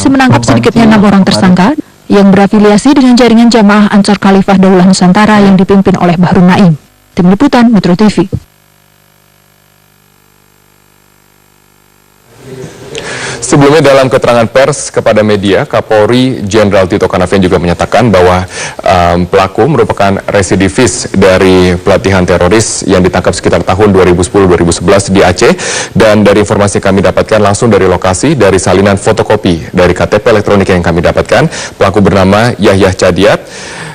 polisi menangkap sedikitnya 6 orang tersangka yang berafiliasi dengan jaringan jamaah Ansor Khalifah Daulah Nusantara yang dipimpin oleh Bahrun Naim. Tim Liputan Metro TV. Sebelumnya dalam keterangan pers kepada media, Kapolri Jenderal Tito Karnavian juga menyatakan bahwa pelaku merupakan residivis dari pelatihan teroris yang ditangkap sekitar tahun 2010-2011 di Aceh. Dan dari informasi yang kami dapatkan langsung dari lokasi, dari salinan fotokopi dari KTP elektronik yang kami dapatkan, pelaku bernama Yahya Chadiat,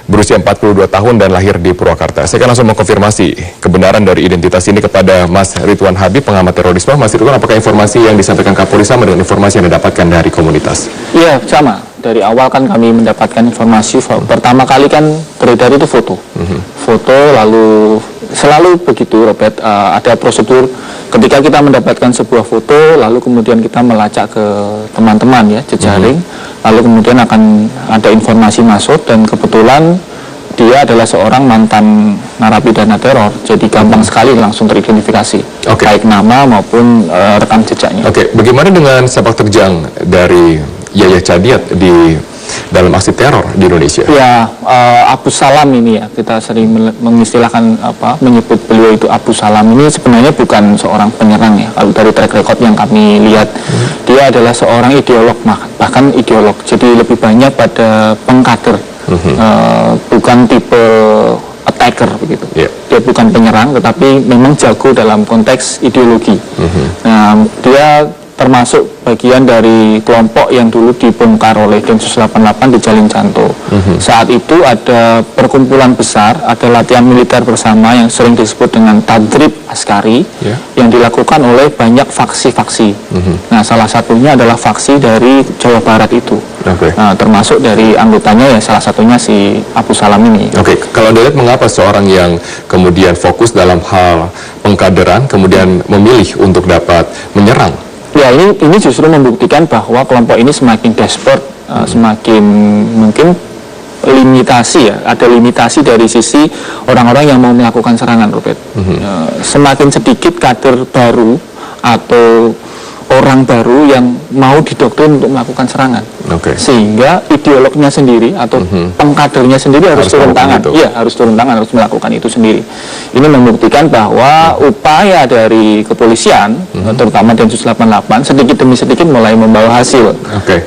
berusia 42 tahun dan lahir di Purwakarta. Saya akan langsung mengkonfirmasi kebenaran dari identitas ini kepada Mas Ridwan Habib, pengamat terorisme. Mas Ridwan, apakah informasi yang disampaikan Kapolri sama dengan informasi yang didapatkan dari komunitas? Iya, sama. Dari awal kan kami mendapatkan informasi, pertama kali kan beredar itu foto. Foto, lalu selalu begitu, Robert, ada prosedur ketika kita mendapatkan sebuah foto, lalu kemudian kita melacak ke teman-teman ya, jejaring, lalu kemudian akan ada informasi masuk, dan kebetulan dia adalah seorang mantan narapidana teror, jadi gampang sekali langsung teridentifikasi, baik nama maupun rekam jejaknya. Bagaimana dengan sepak terjang dari Yahya Chadiat di dalam aksi teror di Indonesia? Ya, Abu Salam ini ya, kita sering mengistilahkan menyebut beliau itu Abu Salam ini sebenarnya bukan seorang penyerang ya. Kalau dari track record yang kami lihat, dia adalah seorang ideolog, bahkan ideolog. Jadi lebih banyak pada pengkader, bukan tipe attacker begitu. Dia bukan penyerang, tetapi memang jago dalam konteks ideologi. Nah, dia termasuk bagian dari kelompok yang dulu dibongkar oleh Densus 88 di Jalin Canto. Saat itu ada perkumpulan besar, ada latihan militer bersama yang sering disebut dengan Tadrib Askari, yang dilakukan oleh banyak faksi-faksi. Nah, salah satunya adalah faksi dari Jawa Barat itu. Nah, termasuk dari anggotanya ya salah satunya si Abu Salam ini. Kalau Anda lihat, mengapa seorang yang kemudian fokus dalam hal pengkaderan kemudian memilih untuk dapat menyerang? Ya, ini justru membuktikan bahwa kelompok ini semakin desperate, semakin mungkin limitasi ya, ada limitasi dari sisi orang-orang yang mau melakukan serangan, Robert. Semakin sedikit kader baru atau orang baru yang mau didoktrin untuk melakukan serangan, sehingga ideolognya sendiri atau pengkadernya sendiri harus turun tangan. Iya, harus turun tangan, harus melakukan itu sendiri. Ini membuktikan bahwa upaya dari kepolisian, terutama Densus 88, sedikit demi sedikit mulai membawa hasil.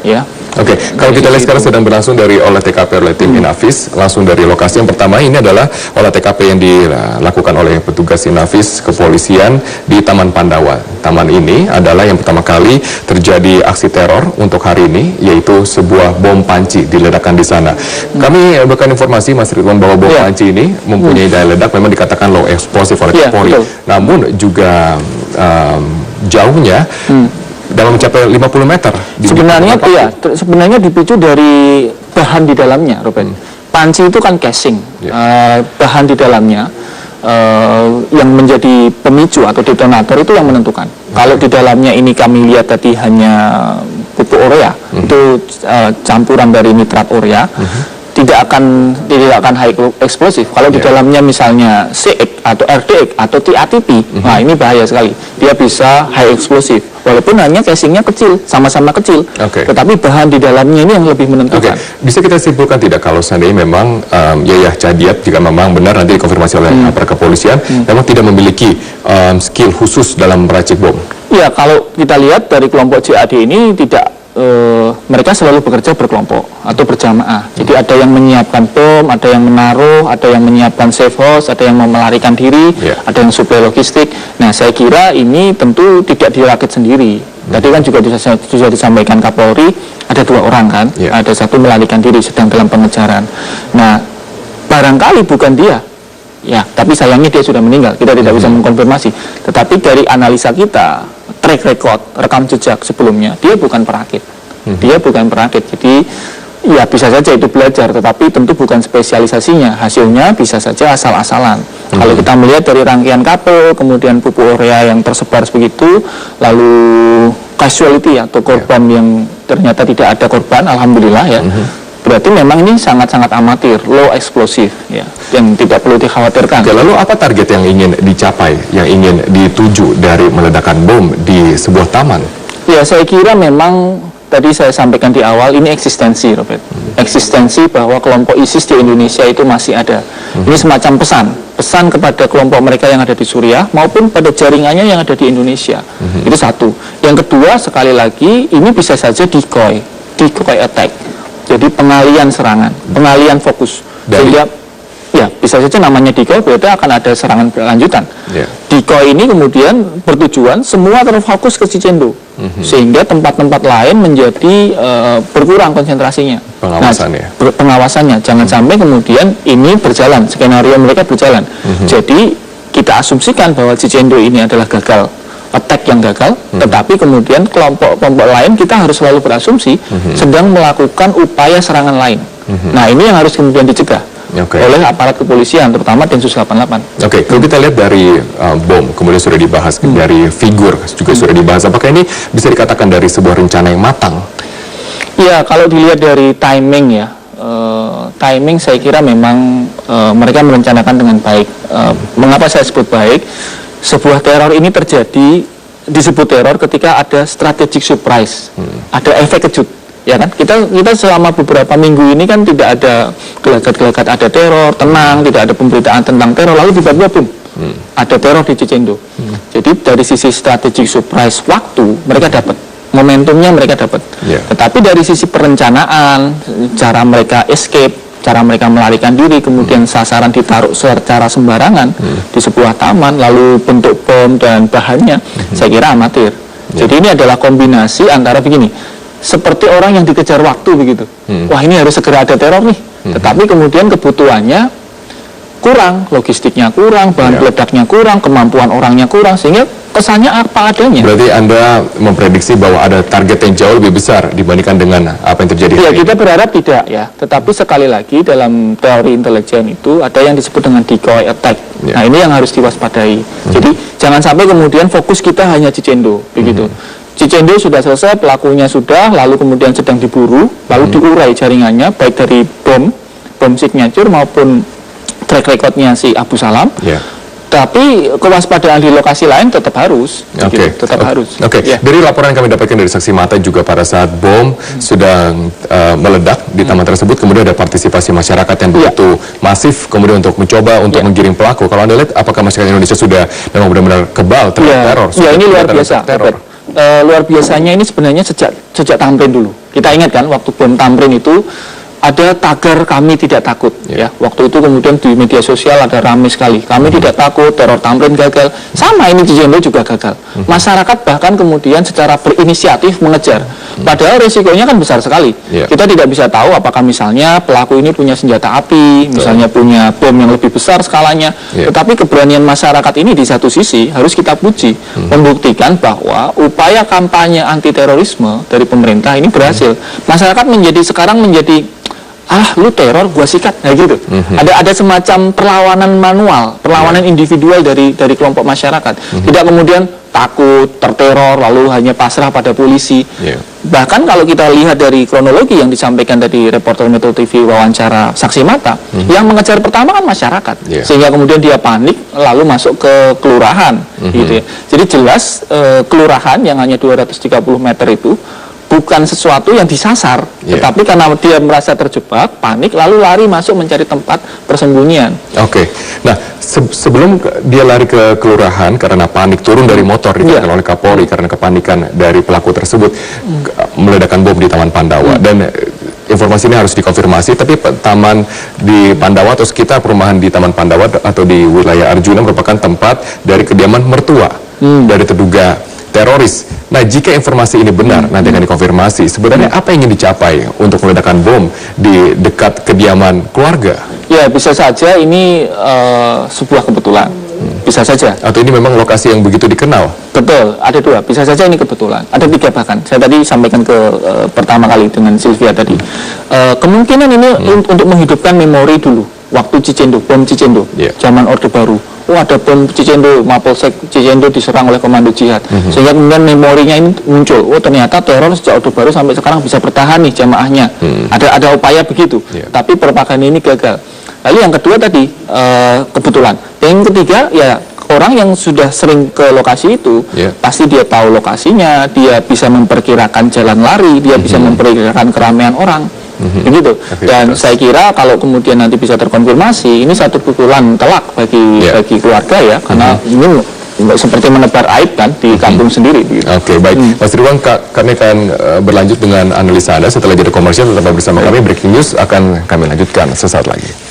Ya. Kalau kita lihat sekarang sedang berlangsung dari olah TKP oleh tim Inafis, langsung dari lokasi yang pertama ini adalah olah TKP yang dilakukan oleh petugas Inafis kepolisian di Taman Pandawa. Taman ini adalah yang pertama kali terjadi aksi teror untuk hari ini, yaitu sebuah bom panci diledakkan di sana. Kami berikan informasi, Mas Ridwan, bahwa bom panci ini mempunyai daya ledak, memang dikatakan low explosive oleh Polri. Namun juga jauhnya dalam mencapai 50 meter. Sebenarnya dipicu dari bahan di dalamnya, Robert. Panci itu kan casing, bahan di dalamnya yang menjadi pemicu atau detonator itu yang menentukan. Kalau di dalamnya ini kami lihat tadi hanya pupuk urea, itu campuran dari nitrat urea, tidak akan high explosive. Kalau di dalamnya misalnya CX atau RDX atau TATP, nah ini bahaya sekali. Dia bisa high explosive, walaupun hanya casingnya kecil, sama-sama kecil, tetapi bahan di dalamnya ini yang lebih menentukan. Bisa kita simpulkan tidak kalau seandainya memang Yahya Chadiat, jika memang benar nanti dikonfirmasi oleh aparat kepolisian, memang tidak memiliki skill khusus dalam meracik bom? Ya, kalau kita lihat dari kelompok JAD ini tidak, mereka selalu bekerja berkelompok atau berjamaah. Jadi ada yang menyiapkan bom, ada yang menaruh, ada yang menyiapkan safe house, ada yang mau melarikan diri, ada yang suplai logistik. Nah, saya kira ini tentu tidak dirakit sendiri. Tadi kan juga sudah disampaikan Kapolri, ada 2 orang kan, ada 1 melarikan diri sedang dalam pengejaran. Nah, barangkali bukan dia. Ya, tapi sayangnya dia sudah meninggal. Kita tidak bisa mengkonfirmasi. Tetapi dari analisa kita, track record, rekam jejak sebelumnya, dia bukan perakit. Dia bukan perakit. Jadi ya bisa saja itu belajar, tetapi tentu bukan spesialisasinya. Hasilnya bisa saja asal-asalan. Kalau kita melihat dari rangkaian kabel, kemudian pupuk urea yang tersebar begitu, lalu casualty atau korban yang ternyata tidak ada korban, alhamdulillah ya. Berarti memang ini sangat-sangat amatir, low explosive ya, yang tidak perlu dikhawatirkan. Lalu apa target yang ingin dicapai, yang ingin dituju dari meledakan bom di sebuah taman? Ya, saya kira memang tadi saya sampaikan di awal, ini eksistensi, Robert. Eksistensi bahwa kelompok ISIS di Indonesia itu masih ada. Ini semacam pesan kepada kelompok mereka yang ada di Suriah maupun pada jaringannya yang ada di Indonesia. Itu satu. Yang kedua, sekali lagi, ini bisa saja decoy attack. Jadi pengalian serangan, pengalian fokus. Sehingga ya bisa saja namanya decoy, berarti akan ada serangan berlanjutan. Decoy ini kemudian bertujuan semua terfokus ke Cicendo, sehingga tempat-tempat lain menjadi berkurang konsentrasinya. Pengawasannya, jangan sampai kemudian ini berjalan, skenario mereka berjalan. Jadi kita asumsikan bahwa Cicendo ini adalah gagal, attack yang gagal, tetapi kemudian kelompok-kelompok lain kita harus selalu berasumsi sedang melakukan upaya serangan lain. Nah, ini yang harus kemudian dicegah oleh aparat kepolisian, terutama Densus 88. Kalau kita lihat dari bom, kemudian sudah dibahas, dari figur juga sudah dibahas, apakah ini bisa dikatakan dari sebuah rencana yang matang? Ya, kalau dilihat dari timing ya, timing saya kira memang mereka merencanakan dengan baik. Mengapa saya sebut baik? Sebuah teror ini disebut teror ketika ada strategic surprise, ada efek kejut. Ya kan, kita selama beberapa minggu ini kan tidak ada gelagat-gelagat ada teror, tenang, tidak ada pemberitaan tentang teror, lalu tiba-tiba boom, ada teror di Cicendo. Jadi dari sisi strategic surprise waktu mereka dapat, momentumnya mereka dapat. Tetapi dari sisi perencanaan, cara mereka escape, cara mereka melarikan diri, kemudian sasaran ditaruh secara sembarangan di sebuah taman, lalu bentuk bom dan bahannya, saya kira amatir. Jadi ini adalah kombinasi antara begini, seperti orang yang dikejar waktu begitu. Wah, ini harus segera ada teror nih. Tetapi kemudian kebutuhannya kurang, logistiknya kurang, bahan peledaknya kurang, kemampuan orangnya kurang, sehingga kesannya apa adanya. Berarti Anda memprediksi bahwa ada target yang jauh lebih besar dibandingkan dengan apa yang terjadi hari ini? Kita berharap tidak ya. Tetapi sekali lagi dalam teori intelijen itu ada yang disebut dengan decoy attack. Nah, ini yang harus diwaspadai. Jadi jangan sampai kemudian fokus kita hanya Cicendo begitu. Cicendo sudah selesai, pelakunya sudah, lalu kemudian sedang diburu, lalu diurai jaringannya, baik dari bom signature maupun track recordnya si Abu Salam. Tapi kewaspadaan di lokasi lain tetap harus. Harus. Dari laporan yang kami dapatkan dari saksi mata juga pada saat bom sudah meledak di taman tersebut, kemudian ada partisipasi masyarakat yang begitu masif, kemudian untuk mencoba untuk menggiring pelaku. Kalau Anda lihat, apakah masyarakat Indonesia sudah memang benar-benar kebal terhadap teror? Ini luar biasa. Luar biasanya ini sebenarnya sejak Tamrin dulu. Kita ingat kan waktu bom Tamrin itu ada tagar kami tidak takut ya. Waktu itu kemudian di media sosial ada ramai sekali. Kami tidak takut, teror Tamrin gagal. Sama ini Cicendo juga gagal. Masyarakat bahkan kemudian secara berinisiatif mengejar. Padahal resikonya kan besar sekali. Kita tidak bisa tahu apakah misalnya pelaku ini punya senjata api, misalnya punya bom yang lebih besar skalanya. Tetapi keberanian masyarakat ini di satu sisi harus kita puji, membuktikan bahwa upaya kampanye anti terorisme dari pemerintah ini berhasil. Masyarakat sekarang menjadi lu teror, gua sikat, nah gitu. Ada semacam perlawanan manual, perlawanan individual dari kelompok masyarakat. Tidak kemudian takut, terteror, lalu hanya pasrah pada polisi. Bahkan kalau kita lihat dari kronologi yang disampaikan dari reporter Metro TV wawancara saksi mata, yang mengejar pertama kan masyarakat, sehingga kemudian dia panik, lalu masuk ke kelurahan, gitu ya. Jadi jelas kelurahan yang hanya 230 meter itu bukan sesuatu yang disasar, tetapi karena dia merasa terjebak, panik, lalu lari masuk mencari tempat persembunyian. Nah, sebelum dia lari ke kelurahan karena panik, turun dari motor dikatakan oleh Kapolri karena kepanikan dari pelaku tersebut, meledakan bom di Taman Pandawa. Dan informasi ini harus dikonfirmasi, tapi taman di Pandawa atau sekitar perumahan di Taman Pandawa atau di wilayah Arjuna merupakan tempat dari kediaman mertua dari terduga teroris. Nah, jika informasi ini benar, nanti akan dikonfirmasi. Sebenarnya apa yang ingin dicapai untuk meledakan bom di dekat kediaman keluarga? Ya, bisa saja ini sebuah kebetulan. Bisa saja. Atau ini memang lokasi yang begitu dikenal? Betul, ada dua. Bisa saja ini kebetulan. Ada tiga bahkan. Saya tadi sampaikan pertama kali dengan Sylvia tadi. Kemungkinan ini untuk menghidupkan memori dulu. Waktu Cicendo, bom Cicendo, zaman Orde Baru. Ada bom Cicendo, Mapolsek Cicendo diserang oleh komando jihad. Sehingga kemudian memorinya ini muncul. Ternyata teror sejak Orde Baru sampai sekarang bisa bertahan nih jamaahnya. Ada upaya begitu. Tapi propaganda ini gagal. Lalu yang kedua tadi kebetulan. Yang ketiga ya orang yang sudah sering ke lokasi itu, pasti dia tahu lokasinya, dia bisa memperkirakan jalan lari, dia bisa memperkirakan keramaian orang. Begitu. Dan saya kira kalau kemudian nanti bisa terkonfirmasi, ini satu pukulan telak bagi keluarga ya, karena ini seperti menebar aib kan di kampung sendiri. Gitu. Oke, baik. Mas Triwan, kami akan berlanjut dengan analisa Anda setelah jeda komersial. Tetap bersama kami. Breaking News akan kami lanjutkan sesaat lagi.